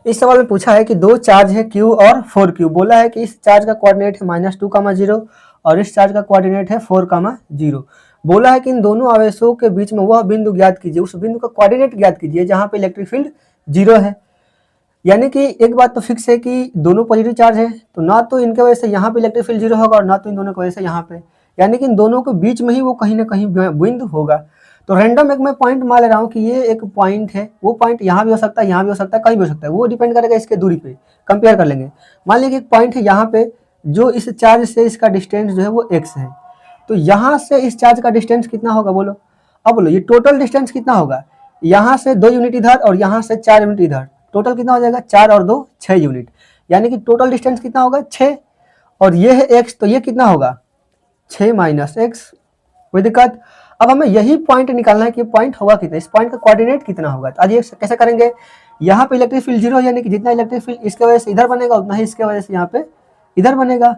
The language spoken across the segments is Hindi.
इस सवाल में पूछा है कि दो चार्ज है Q और 4Q। बोला है कि इस चार्ज का कोऑर्डिनेट है -2, 0 और इस चार्ज का कोऑर्डिनेट है 4, 0। बोला है कि इन दोनों आवेशों के बीच में वह बिंदु ज्ञात कीजिए, उस बिंदु का कोऑर्डिनेट ज्ञात कीजिए जहां पे इलेक्ट्रिक फील्ड 0 है। यानी कि एक बात तो फिक्स है कि दोनों पॉजिटिव चार्ज है, तो ना तो इनके वजह से यहाँ पे इलेक्ट्रिक फील्ड 0 होगा और ना तो इन दोनों की वजह से यहाँ पे, यानी कि इन दोनों के बीच में ही वो कहीं ना कहीं बिंदु होगा। तो रैंडम एक मैं पॉइंट मान ले रहा हूँ कि ये एक पॉइंट है, वो पॉइंट यहाँ भी हो सकता है, यहाँ भी हो सकता है, कहीं भी हो सकता है, वो डिपेंड करेगा इसके दूरी पे, कंपेयर कर लेंगे। मान लीजिए एक पॉइंट है यहाँ पे, जो इस चार्ज से इसका डिस्टेंस जो है वो x है, तो यहाँ से इस चार्ज का डिस्टेंस कितना होगा बोलो। अब बोलो ये टोटल डिस्टेंस कितना होगा, यहाँ से 2 यूनिट इधर और यहाँ से 4 यूनिट इधर, टोटल कितना हो जाएगा 4 और 2 6 यूनिट, यानी कि टोटल डिस्टेंस कितना होगा 6। और ये है x, तो ये कितना होगा 6 - x। कोई दिक्कत। अब हमें यही पॉइंट निकालना है कि पॉइंट होगा कितना, इस पॉइंट का कोऑर्डिनेट कितना होगा। तो आज ये कैसे करेंगे, यहाँ पे इलेक्ट्रिक फील्ड 0 यानी कि जितना इलेक्ट्रिक फील्ड इसके वजह से इधर बनेगा उतना ही इसके वजह से यहाँ पे इधर बनेगा,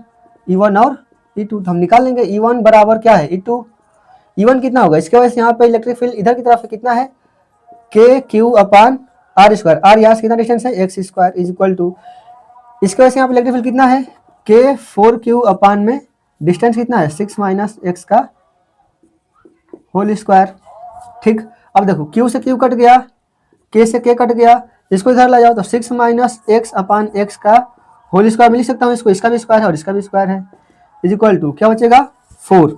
E1 और E2। तो हम निकाल लेंगे E1 बराबर क्या है E2। E1 कितना होगा, इसके वजह से यहाँ पे इलेक्ट्रिक फील्ड इधर की तरफ कितना है KQ/R²। R यहाँ से कितना डिस्टेंस है x² इज इक्वल टू, इसके वजह से यहाँ पे इलेक्ट्रिक फील्ड कितना है K4Q/ में डिस्टेंस कितना है 6 - x का होल स्क्वायर। ठीक, अब देखो Q से Q कट गया, K से K कट गया, इसको इधर ला जाओ तो 6 - x/x का होल स्क्वायर मिल सकता हूँ इसको, इसका भी स्क्वायर है और इसका भी स्क्वायर है, इज इक्वल टू क्या बचेगा 4।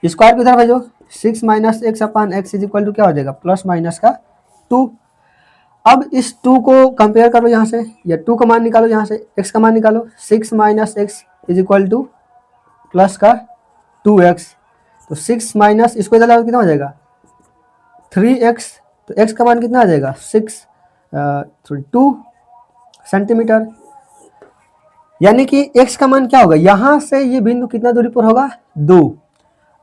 स्क्वायर को इधर भेजो, 6 - x/x इज इक्वल टू क्या हो जाएगा +- 2। अब इस 2 को कंपेयर करो यहाँ से, या 2 का मान निकालो यहाँ से, x का मान निकालो, 6 - x is equal to +2x। तो 6 माइनस इसको इधर लाओ कितना हो जाएगा 3x। तो x का मान कितना आ जाएगा 2 सेंटीमीटर। यानी कि x का मान क्या होगा, यहाँ से ये बिंदु कितना दूरी पर होगा 2,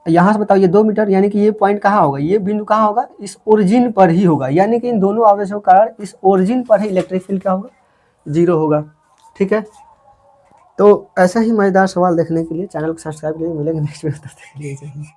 यहाँ से बताओ ये 2 मीटर, यानी कि ये पॉइंट कहाँ होगा, ये बिंदु कहाँ होगा इस ओरिजिन पर ही होगा। यानी कि इन दोनों आवेशों के कारण इस ओरिजिन पर ही इलेक्ट्रिक फील्ड क्या होगा 0 होगा। ठीक है, तो ऐसा ही मजेदार सवाल देखने के लिए चैनल को सब्सक्राइब करिए। मिलेंगे नेक्स्ट वीडियो, तब तक के लिए।